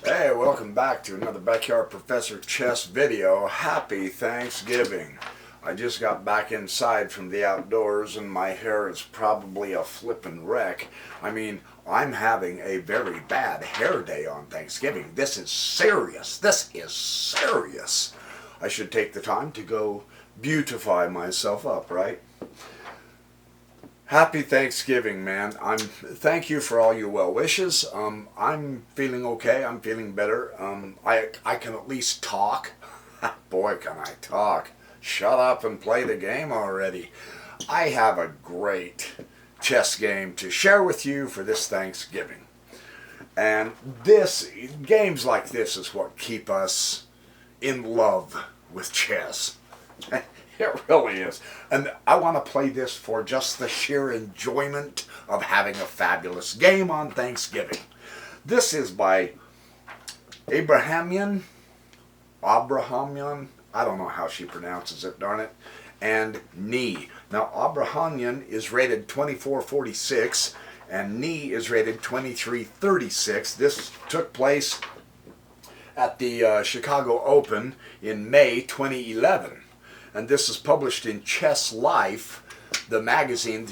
Hey, welcome back to another Backyard Professor Chess video. Happy Thanksgiving. I just got back inside from the outdoors and my hair is probably a flippin' wreck. I mean, I'm having a very bad hair day on Thanksgiving. This is serious. This is serious. I should take the time to go beautify myself up, right? Happy Thanksgiving, man. Thank you for all your well wishes. I'm feeling okay. I'm feeling better. I can at least talk. Boy, can I talk. Shut up and play the game already. I have a great chess game to share with you for this Thanksgiving. And games like this is what keep us in love with chess. It really is. And I want to play this for just the sheer enjoyment of having a fabulous game on Thanksgiving. This is by Abrahamian, I don't know how she pronounces it, darn it, and Nee. Now, Abrahamian is rated 2446, and Nee is rated 2336. This took place at the Chicago Open in May 2011. And this is published in Chess Life, the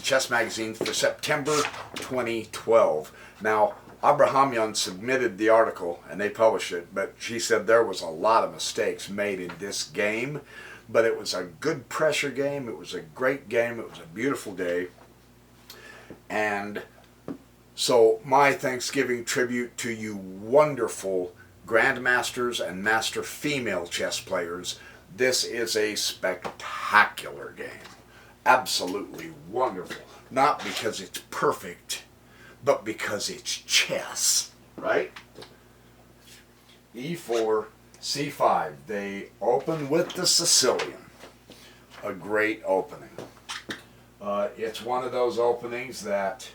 chess magazine for September 2012. Now, Abrahamian submitted the article and they published it, but she said there was a lot of mistakes made in this game, but it was a good pressure game, it was a great game, it was a beautiful day. And so my Thanksgiving tribute to you wonderful grandmasters and master female chess players. This is a spectacular game. Absolutely wonderful. Not because it's perfect, but because it's chess, right? E4, C5. They open with the Sicilian. A great opening. It's one of those openings that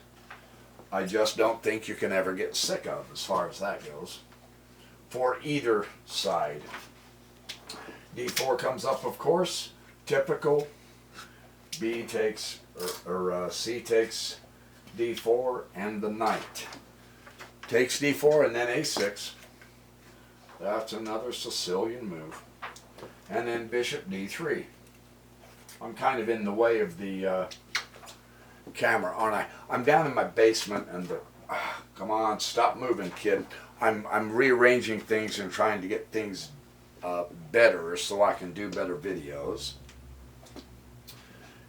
I just don't think you can ever get sick of as far as that goes. For either side. D4 comes up, of course, typical. B takes, C takes D4, and the knight takes D4, and then A6. That's another Sicilian move. And then bishop D3. I'm kind of in the way of the camera, aren't I? I'm down in my basement, and come on, stop moving, kid. I'm rearranging things and trying to get things better so I can do better videos.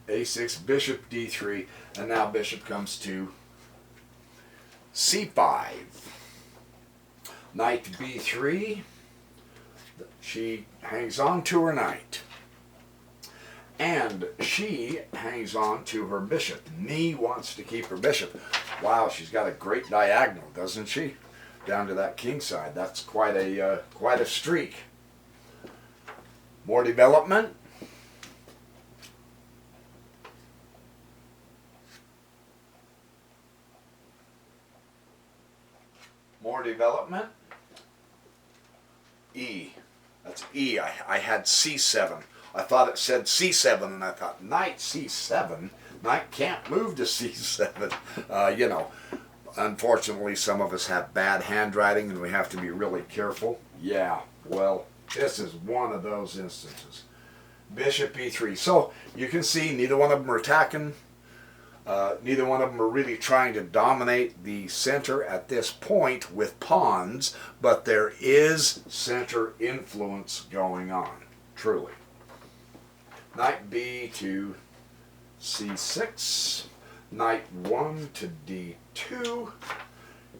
A6, bishop D3, and now bishop comes to C5. Knight B3. She hangs on to her knight. And she hangs on to her bishop. Nee wants to keep her bishop. Wow, she's got a great diagonal, doesn't she? Down to that king side. That's quite a streak. More development. More development. E. That's E. I had C7. I thought it said C7 and I thought, knight C7? Knight can't move to C7. You know, unfortunately some of us have bad handwriting and we have to be really careful. Yeah, well, this is one of those instances. Bishop E3. So you can see neither one of them are attacking. Neither one of them are really trying to dominate the center at this point with pawns, but there is center influence going on, truly. Knight B to C6. Knight 1 to D2.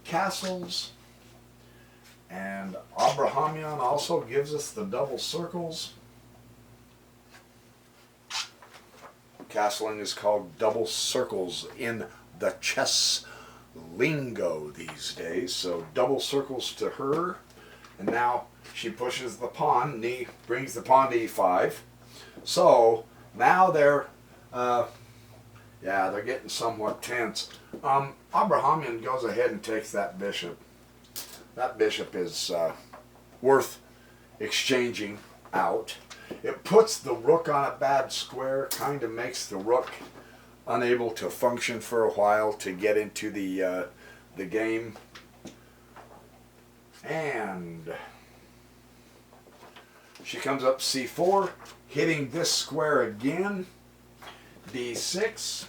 Castles. And Abrahamian also gives us the double circles. Castling is called double circles in the chess lingo these days. So double circles to her. And now she pushes the pawn. Nee brings the pawn to E5. So now they're getting somewhat tense. Abrahamian goes ahead and takes that bishop. That bishop is worth exchanging out. It puts the rook on a bad square, kind of makes the rook unable to function for a while to get into the game. And she comes up c4, hitting this square again, d6.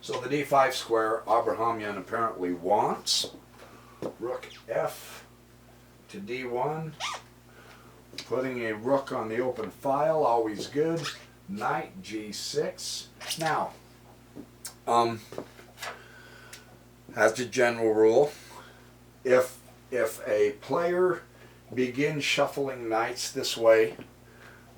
So the d5 square Abrahamian apparently wants. Rook f to d1. Putting a rook on the open file, always good. Knight g6. Now, as a general rule, if a player begins shuffling knights this way,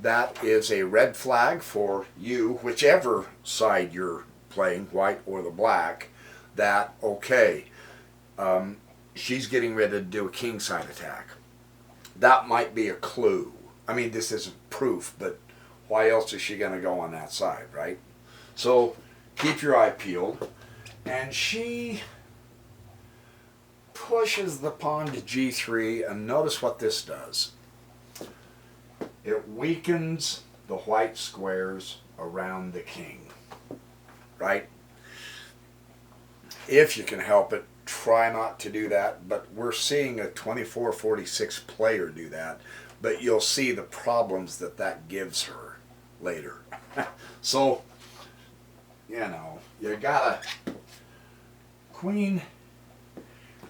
that is a red flag for you, whichever side you're playing, white or the black, that, okay, she's getting ready to do a kingside attack. That might be a clue. I mean, this isn't proof, but why else is she going to go on that side, right? So keep your eye peeled. And she pushes the pawn to g3, and notice what this does. It weakens the white squares around the king, right? If you can help it, try not to do that, but we're seeing a 24-46 player do that, but you'll see the problems that that gives her later. So, you know, you gotta queen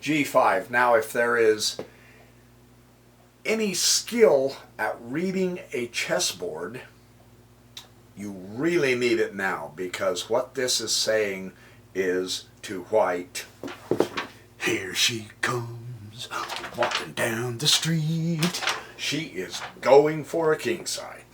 g5. Now, if there is any skill at reading a chessboard, you really need it now, because what this is saying is to white, here she comes, walking down the street. She is going for a kingside.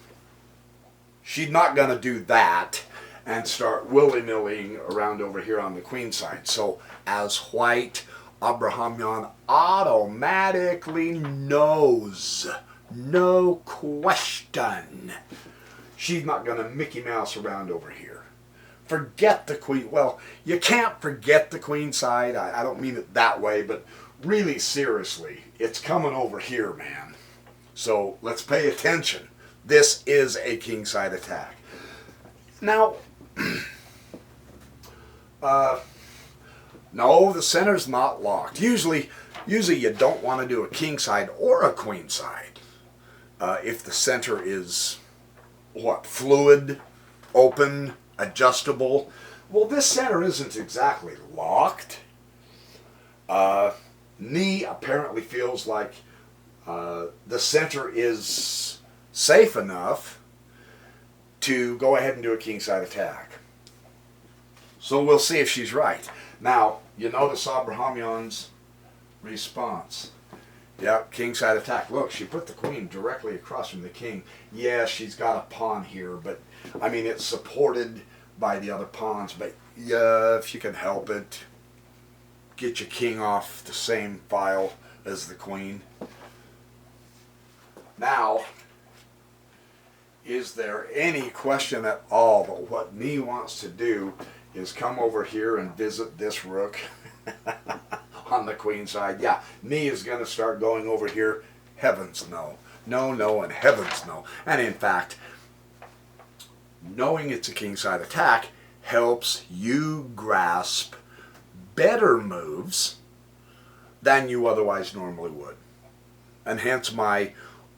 She's not going to do that and start willy-nillying around over here on the queen side. So as white, Abrahamian automatically knows, no question, she's not going to Mickey Mouse around over here. Forget the queen. Well, you can't forget the queen side. I don't mean it that way, but really seriously, it's coming over here, man. So let's pay attention. This is a kingside attack. Now, no, the center's not locked. Usually you don't want to do a kingside or a queenside if the center is, what, fluid, open, adjustable. Well, this center isn't exactly locked. Knee apparently feels like the center is safe enough to go ahead and do a kingside attack. So we'll see if she's right. Now, you notice Abrahamian's response. Yep, kingside attack. Look, she put the queen directly across from the king. Yeah, she's got a pawn here, but I mean, it's supported by the other pawns. But yeah, if you can help it, get your king off the same file as the queen. Now, is there any question at all that what Nee wants to do is come over here and visit this rook on the queen side? Yeah, Nee is going to start going over here. Heavens no. No, no, and heavens no. And in fact, knowing it's a kingside attack helps you grasp better moves than you otherwise normally would. And hence my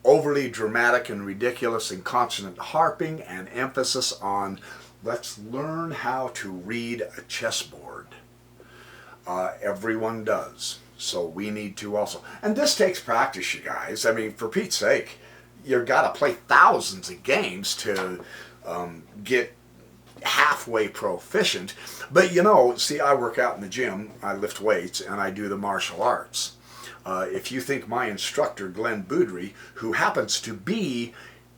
overly dramatic and ridiculous and consonant harping and emphasis on let's learn how to read a chessboard. Everyone does. So we need to also. And this takes practice, you guys. I mean, for Pete's sake, you've got to play thousands of games to get halfway proficient. But you know, see, I work out in the gym, I lift weights, and I do the martial arts. If you think my instructor, Glenn Boudry, who happens to be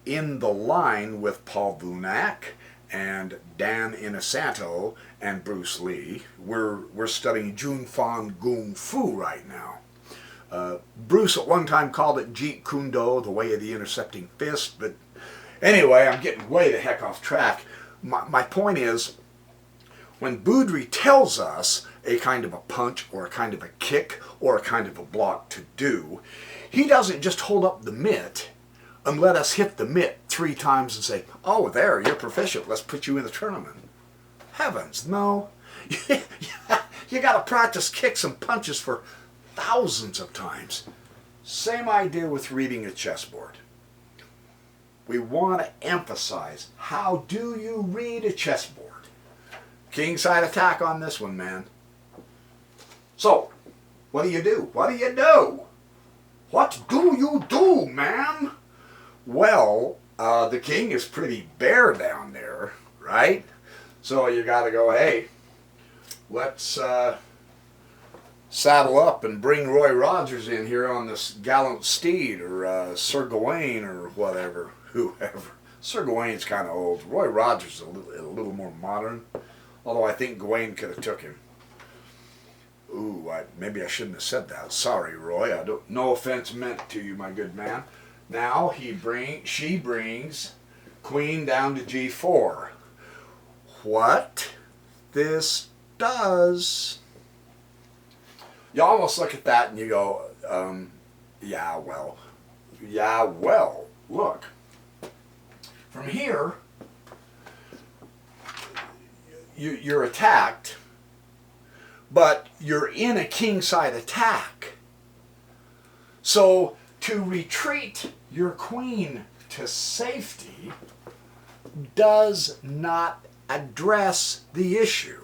in the line with Paul Vunak and Dan Inosanto and Bruce Lee, we're studying Jun Fan Gung Fu right now. Bruce at one time called it Jeet Kune Do, the way of the intercepting fist, but anyway, I'm getting way the heck off track. My point is, when Boudry tells us a kind of a punch or a kind of a kick or a kind of a block to do, he doesn't just hold up the mitt and let us hit the mitt 3 times and say, oh, there, you're proficient, let's put you in the tournament. Heavens, no. You got to practice kicks and punches for thousands of times. Same idea with reading a chessboard. We want to emphasize, how do you read a chessboard? Kingside attack on this one, man. So, what do you do? What do you do? What do you do, ma'am? Well, the king is pretty bare down there, right? So you got to go, hey, let's saddle up and bring Roy Rogers in here on this gallant steed, or Sir Gawain, or whatever, whoever. Sir Gawain's kind of old. Roy Rogers is a little more modern, although I think Gawain could have took him. Ooh, maybe I shouldn't have said that. Sorry, Roy. No offense meant to you, my good man. Now she brings queen down to g4. What this does, you almost look at that and you go, yeah, well, look. From here, you're attacked, but you're in a kingside attack. So to retreat your queen to safety does not address the issue.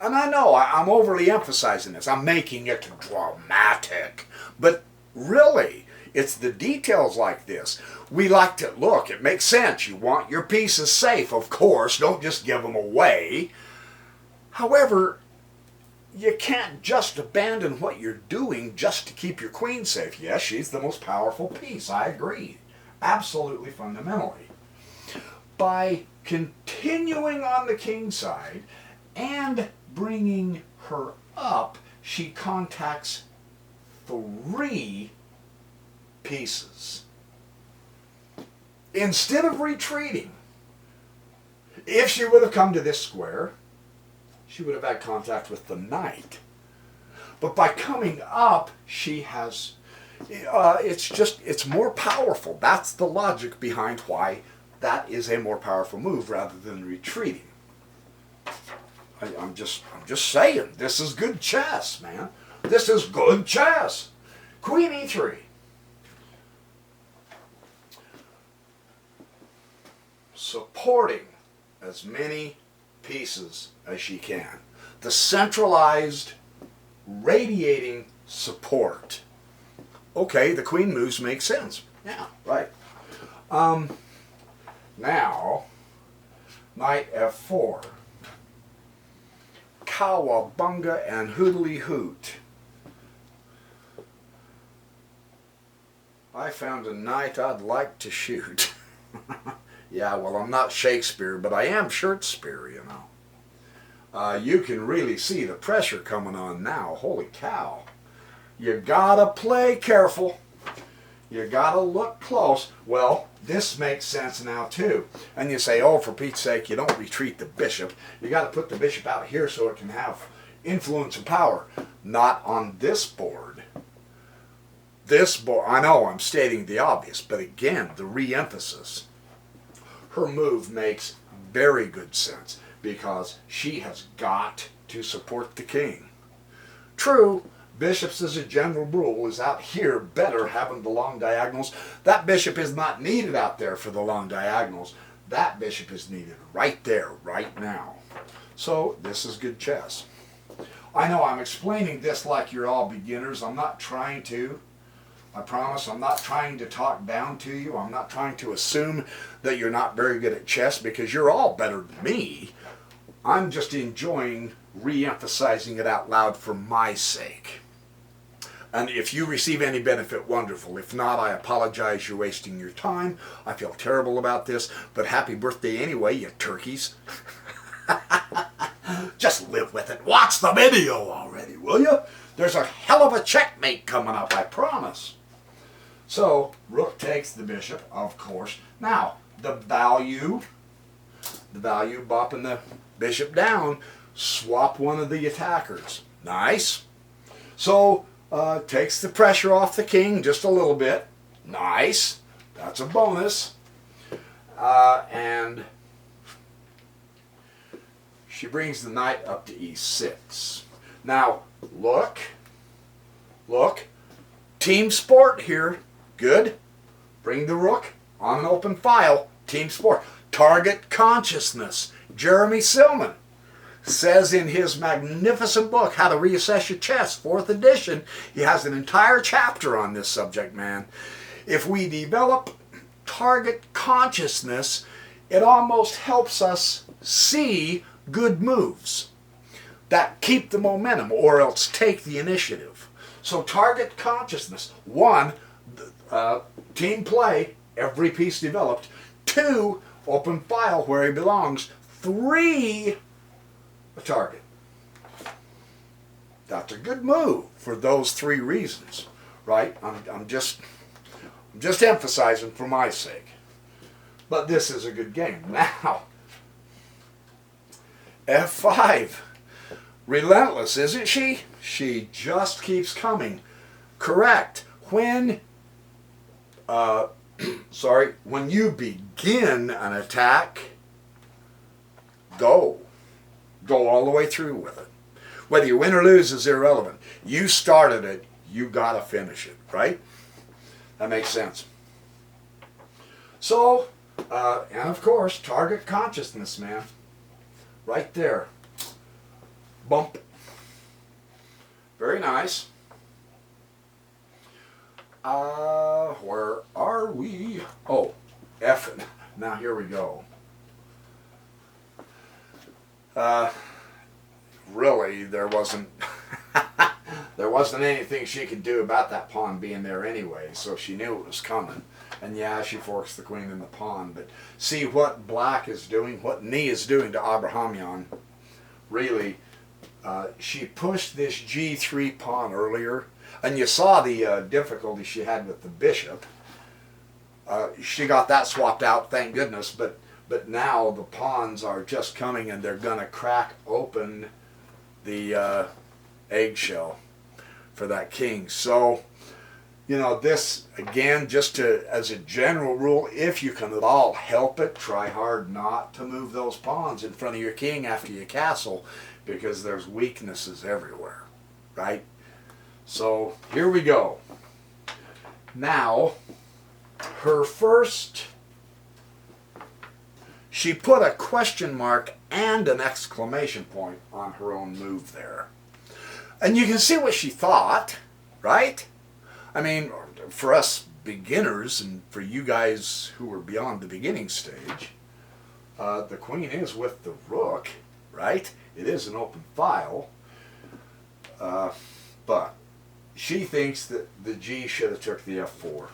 And I know I'm overly emphasizing this. I'm making it dramatic. But really, it's the details like this. We like to, look, it makes sense. You want your pieces safe, of course. Don't just give them away. However, you can't just abandon what you're doing just to keep your queen safe. Yes, she's the most powerful piece. I agree. Absolutely fundamentally. By continuing on the king side and bringing her up, she contacts 3 pieces. Instead of retreating, if she would have come to this square, she would have had contact with the knight. But by coming up, she has, it's more powerful. That's the logic behind why that is a more powerful move rather than retreating. I'm just saying, this is good chess, man. This is good chess. Queen e3. Supporting as many pieces as she can. The centralized, radiating support. Okay, the queen moves make sense. Yeah, right. Now, knight f4. Cowabunga and hoodly hoot. I found a knight I'd like to shoot. Yeah, well, I'm not Shakespeare, but I am Shakespeare, you know. You can really see the pressure coming on now. Holy cow. You gotta play careful. You gotta look close. Well, this makes sense now too. And you say, oh, for Pete's sake, you don't retreat the bishop. You gotta put the bishop out here so it can have influence and power. Not on this board. This board, I know I'm stating the obvious, but again, the re-emphasis. Her move makes very good sense because she has got to support the king. True, bishops as a general rule is out here better having the long diagonals. That bishop is not needed out there for the long diagonals. That bishop is needed right there, right now. So this is good chess. I know I'm explaining this like you're all beginners. I'm not trying to. I promise I'm not trying to talk down to you. I'm not trying to assume that you're not very good at chess because you're all better than me. I'm just enjoying re-emphasizing it out loud for my sake. And if you receive any benefit, wonderful. If not, I apologize. You're wasting your time. I feel terrible about this, but happy birthday anyway, you turkeys. Just live with it. Watch the video already, will you? There's a hell of a checkmate coming up, I promise. So, rook takes the bishop, of course. Now, the value bopping the bishop down, swap one of the attackers. Nice. So, takes the pressure off the king just a little bit. Nice. That's a bonus. And she brings the knight up to e6. Now, look. team sport here. Good. Bring the rook on an open file. Team sport. Target consciousness. Jeremy Silman says in his magnificent book, How to Reassess Your Chess, 4th edition, he has an entire chapter on this subject, man. If we develop target consciousness, it almost helps us see good moves that keep the momentum or else take the initiative. So target consciousness. 1, team play, every piece developed. 2, open file where he belongs. 3, a target. That's a good move for those 3 reasons, right? I'm just emphasizing for my sake. But this is a good game. Now, F5. Relentless, isn't she? She just keeps coming. Correct. When when you begin an attack, go all the way through with it. Whether you win or lose is irrelevant. You started it, you gotta finish it, right? That makes sense. So, and of course, target consciousness, man. Right there. Bump. Very nice. Where are we? Oh, F. Now here we go. Really, there wasn't anything she could do about that pawn being there anyway, so she knew it was coming. And yeah, she forks the queen and the pawn, but see what black is doing, what Ni is doing to Abrahamian. Really, she pushed this g3 pawn earlier, and you saw the difficulty she had with the bishop. She got that swapped out, thank goodness, but now the pawns are just coming and they're going to crack open the eggshell for that king. So, you know, this, again, just as a general rule, if you can at all help it, try hard not to move those pawns in front of your king after you castle, because there's weaknesses everywhere, right? So, here we go. Now, her first, she put a question mark and an exclamation point on her own move there. And you can see what she thought, right? I mean, for us beginners and for you guys who are beyond the beginning stage, the queen is with the rook, right? It is an open file, but she thinks that the G should have took the F4.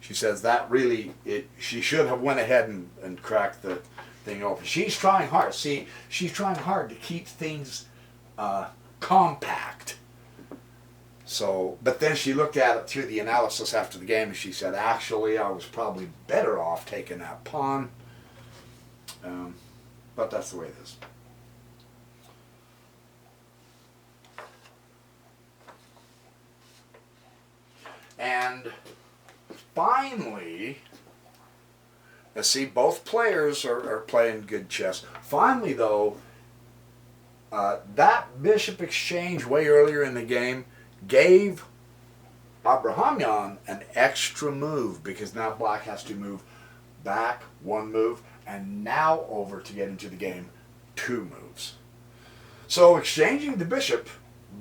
She says that really, she should have went ahead and cracked the thing open. She's trying hard. See, she's trying hard to keep things compact. So, but then she looked at it through the analysis after the game and she said, actually, I was probably better off taking that pawn. But that's the way it is. And finally, let's see, both players are playing good chess. Finally, though, that bishop exchange way earlier in the game gave Abrahamian an extra move, because now black has to move back 1 move and now over to get into the game 2 moves. So exchanging the bishop,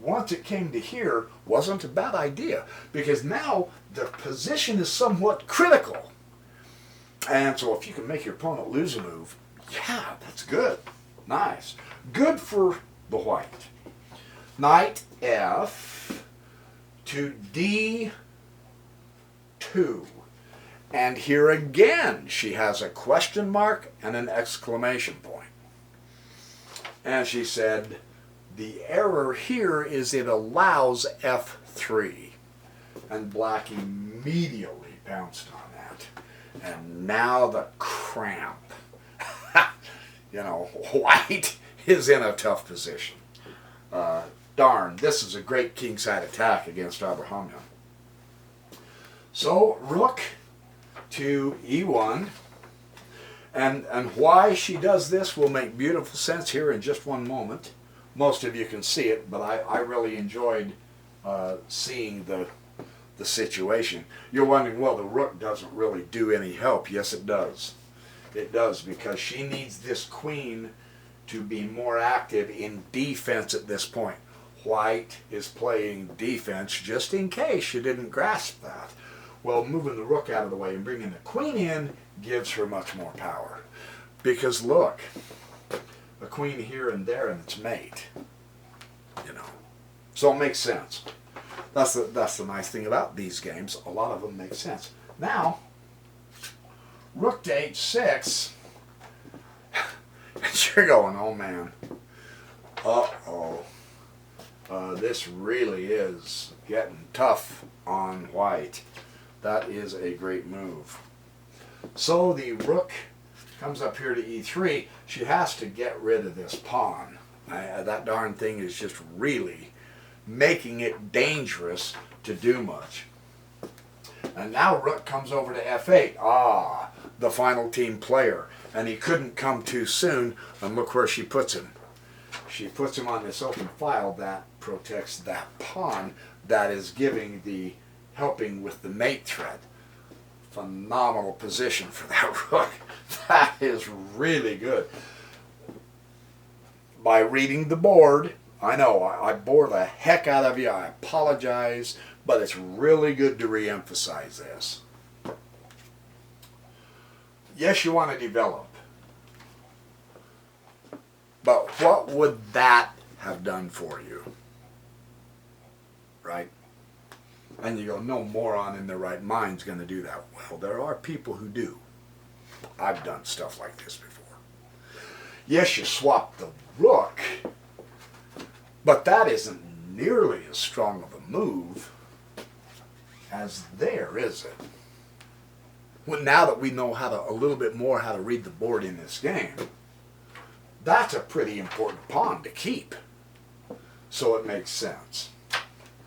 once it came to here, wasn't a bad idea, because now the position is somewhat critical. And so if you can make your opponent lose a move, yeah, that's good. Nice. Good for the white. Knight F to D2. And here again, she has a question mark and an exclamation point. And she said, the error here is it allows F3. And black immediately pounced on that. And now the cramp. You know, white is in a tough position. Darn, this is a great kingside attack against Abrahamian. So, rook to E1. And why she does this will make beautiful sense here in just one moment. Most of you can see it, but I really enjoyed seeing the situation. You're wondering, well, the rook doesn't really do any help. Yes, it does. It does, because she needs this queen to be more active in defense at this point. White is playing defense just in case you didn't grasp that. Well, moving the rook out of the way and bringing the queen in gives her much more power. Because look, a queen here and there and it's mate. You know. So it makes sense. That's the nice thing about these games. A lot of them make sense. Now, rook to h6. And you're going, oh man. Uh-oh. This really is getting tough on white. That is a great move. So the rook comes up here to e3. She has to get rid of this pawn. That darn thing is just really making it dangerous to do much. And now rook comes over to f8. Ah, the final team player. And he couldn't come too soon. And look where she puts him. She puts him on this open file that protects that pawn that is giving the helping with the mate threat. Phenomenal position for that rook. That is really good. By reading the board, I know I bore the heck out of you. I apologize, but it's really good to re-emphasize this. Yes, you want to develop. But what would that have done for you? Right? And you go, no moron in their right mind's going to do that. Well, there are people who do. I've done stuff like this before. Yes, you swap the rook, but that isn't nearly as strong of a move as there, is it? Well, now that we know a little bit more how to read the board in this game, that's a pretty important pawn to keep. So it makes sense,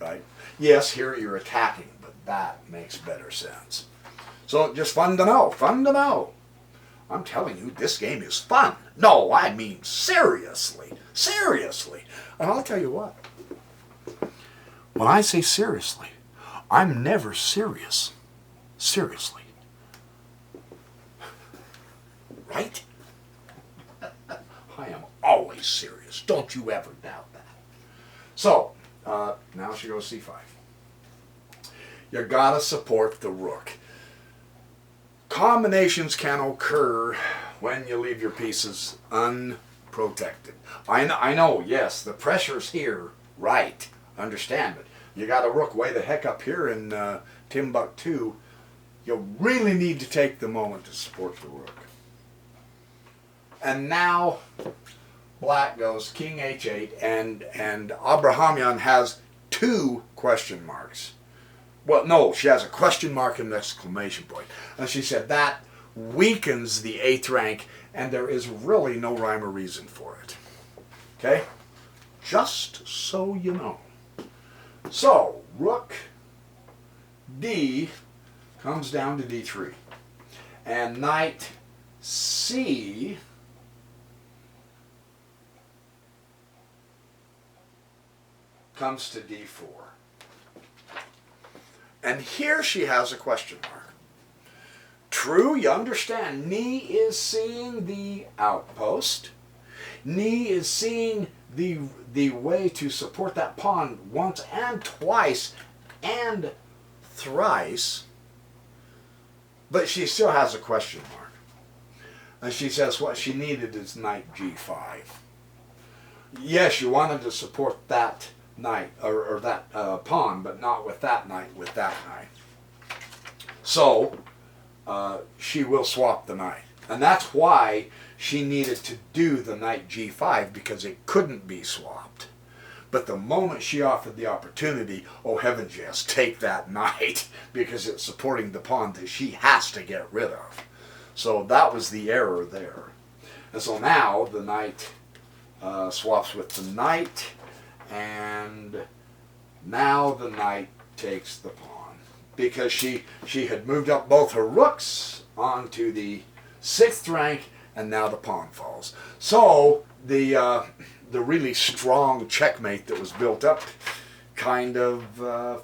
right? Yes, here you're attacking, but that makes better sense. So just fun to know, fun to know. I'm telling you, this game is fun. No, I mean seriously, seriously. And I'll tell you what, when I say seriously, I'm never serious. Seriously. Right? I am always serious. Don't you ever doubt that. So, now she goes c5. You gotta support the rook. Combinations can occur when you leave your pieces unprotected. I know, yes, the pressure's here, right, understand it. You got a rook way the heck up here in Timbuktu. You really need to take the moment to support the rook. And now black goes king h8, and Abrahamyan has two question marks. Well, no, she has a question mark and an exclamation point. And she said that weakens the 8th rank, and there is really no rhyme or reason for it. Okay? Just so you know. So, rook d comes down to d3. And knight c comes to d4. And here she has a question mark. True, you understand, Ni is seeing the outpost. Ni is seeing the way to support that pawn once and twice and thrice. But she still has a question mark. And she says what she needed is knight g5. Yes, you wanted to support that knight or that pawn, but not with that knight, with that knight. So she will swap the knight, and that's why she needed to do the knight g5, because it couldn't be swapped. But the moment she offered the opportunity, oh heavens yes, take that knight, because it's supporting the pawn that she has to get rid of. So that was the error there. And so now the knight swaps with the knight, and now the knight takes the pawn, because she had moved up both her rooks onto the 6th rank, and now the pawn falls. So the really strong checkmate that was built up kind of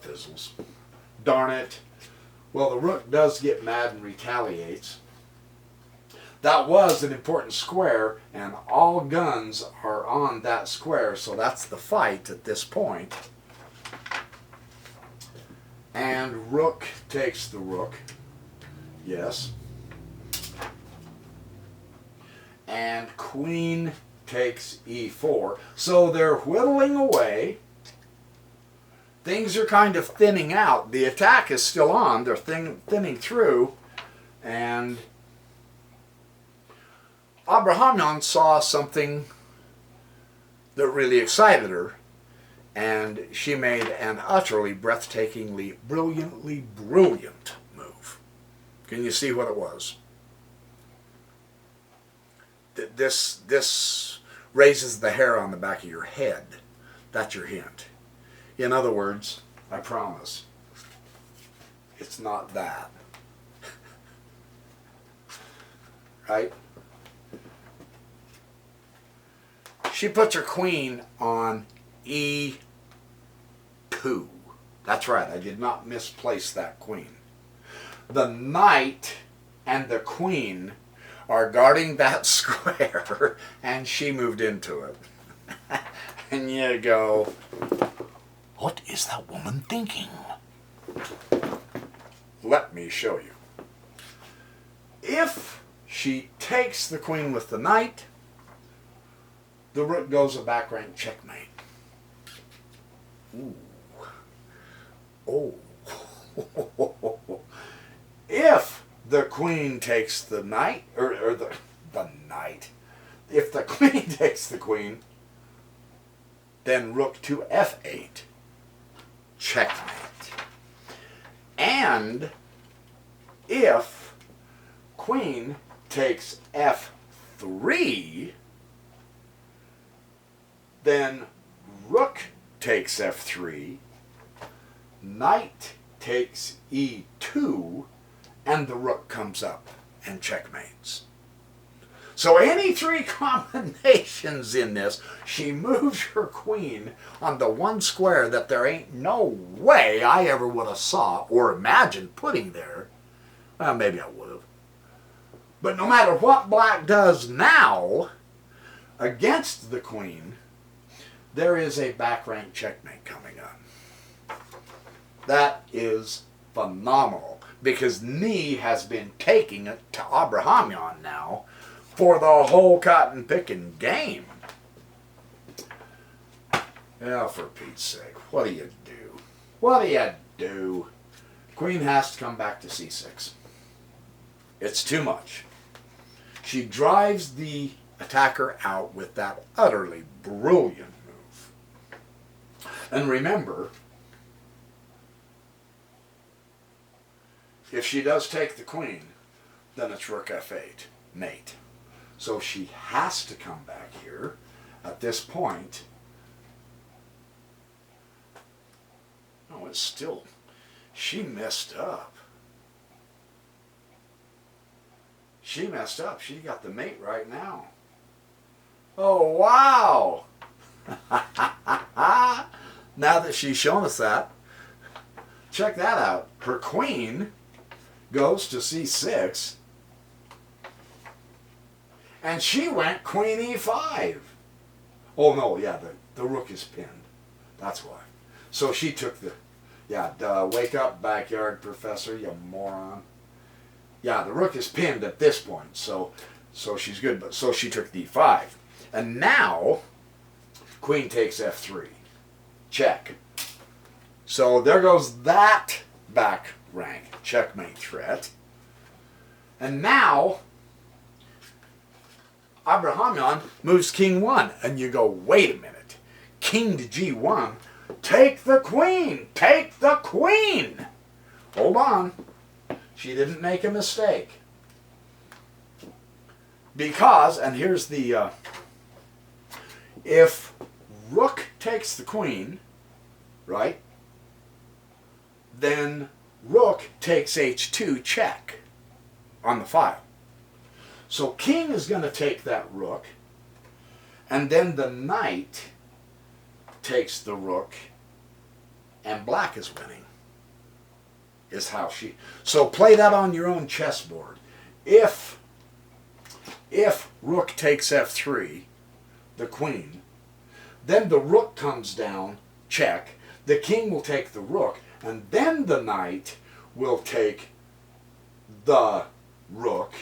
fizzles. darn it. Well, the rook does get mad and retaliates. That was an important square, and all guns are on that square, so that's the fight at this point. And rook takes the rook. Yes. And queen takes e4. So they're whittling away. Things are kind of thinning out. The attack is still on. They're thinning through. And Abrahamian saw something that really excited her. And she made an utterly breathtakingly, brilliantly brilliant move. Can you see what it was? This raises the hair on the back of your head. That's your hint. In other words, I promise, it's not that. Right? She puts her queen on E2. That's right, I did not misplace that queen. The knight and the queen are guarding that square, and she moved into it. And you go, what is that woman thinking? Let me show you. If she takes the queen with the knight, the rook goes a back rank checkmate. Ooh. Oh. If the queen takes the knight, or the knight, if the queen takes the queen, then rook to f8, checkmate. And if queen takes f3, then rook takes f3, knight takes e2, and the rook comes up and checkmates. So any three combinations in this, she moves her queen on the one square that there ain't no way I ever would have saw or imagined putting there. Well, maybe I would have. But no matter what black does now against the queen, there is a back rank checkmate coming up. That is phenomenal, because Knee has been taking it to Abrahamian now for the whole cotton picking game. Yeah, for Pete's sake, what do you do? What do you do? Queen has to come back to c6. It's too much. She drives the attacker out with that utterly brilliant move. And remember, if she does take the queen, then it's rook f8, mate. So she has to come back here at this point. No, it's still, she messed up. She messed up. She got the mate right now. Oh, wow. Now that she's shown us that, check that out. Her queen goes to c6, and she went queen e5. Oh no, yeah, the rook is pinned. That's why. So she took the, yeah, wake up, backyard professor, you moron. Yeah, the rook is pinned at this point, so she's good. But so she took d5, and now queen takes f3, check. So there goes that back rank checkmate threat. And now Abrahamian moves king 1, and you go, wait a minute, king to g1, take the queen, take the queen. Hold on, she didn't make a mistake. Because, and here's the, if rook takes the queen, right, then rook takes h2, check, on the file. So king is going to take that rook, and then the knight takes the rook, and black is winning. is how she... So play that on your own chessboard. If rook takes f3, the queen, then the rook comes down, check, the king will take the rook, and then the knight will take the rook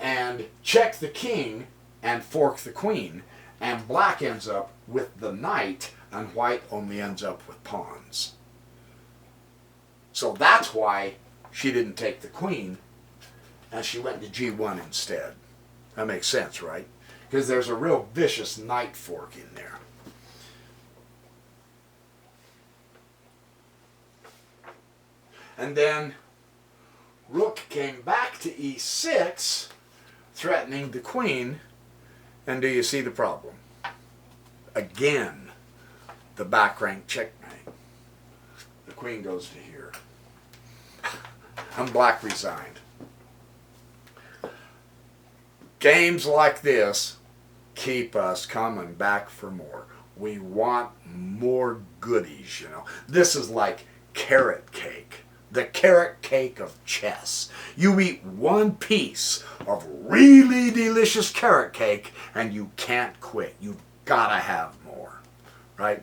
and check the king and fork the queen, and black ends up with the knight and white only ends up with pawns. So that's why she didn't take the queen and she went to g1 instead. That makes sense, right? Because there's a real vicious knight fork in there. And then rook came back to e6, threatening the queen, and do you see the problem? Again, the back rank checkmate. The queen goes to here. And black resigned. Games like this keep us coming back for more. We want more goodies, you know. This is like carrot cake. The carrot cake of chess. You eat one piece of really delicious carrot cake and you can't quit. You've got to have more, right?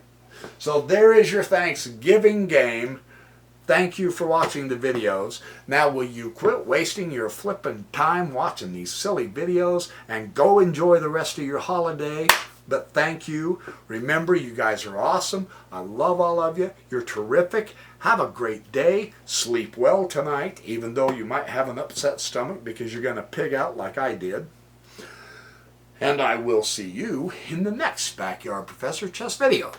So there is your Thanksgiving game. Thank you for watching the videos. Now will you quit wasting your flippin' time watching these silly videos and go enjoy the rest of your holiday? But thank you. Remember, you guys are awesome. I love all of you. You're terrific. Have a great day. Sleep well tonight, even though you might have an upset stomach because you're going to pig out like I did. And I will see you in the next Backyard Professor Chess video.